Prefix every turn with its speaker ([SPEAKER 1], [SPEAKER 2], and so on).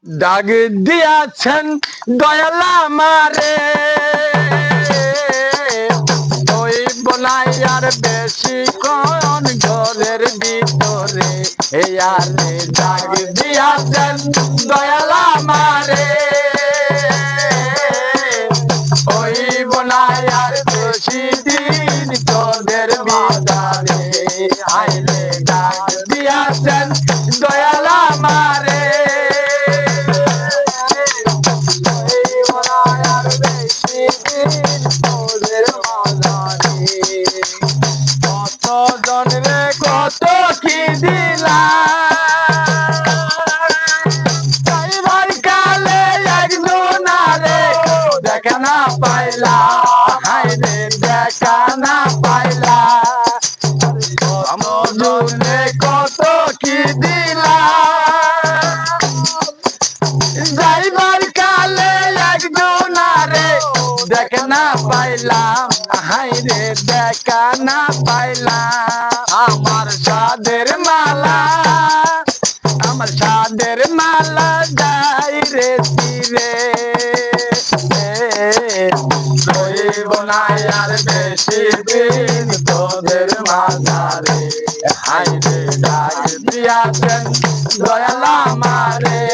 [SPEAKER 1] ডাক দিয়াছেন দয়াল আমারে হইব না আর বেশি কোন ঘরের ভিতরে আরে ডাক দিয়াছেন দয়াল আমারে হইব না আর বেশি দিন তোদের ভিতরে আইলে ডাক দিয়াছেন দয়াল আমারে কত জনরে কত কি দিলাম কালে একজনারে দেখা না পাইলা হাইরে দেখা না পাইলা আমজনে কত কি দিলাম যাইবার কালে একজনারে দেখা না পাইলাম হাইরে দেখা না পাইলাম আমার সাদের মালা যাই রে তীরে রইব না আর বেশি দিন তোদের মাঝারে হাইরে ডাক দিয়াছেন দয়াল আমারে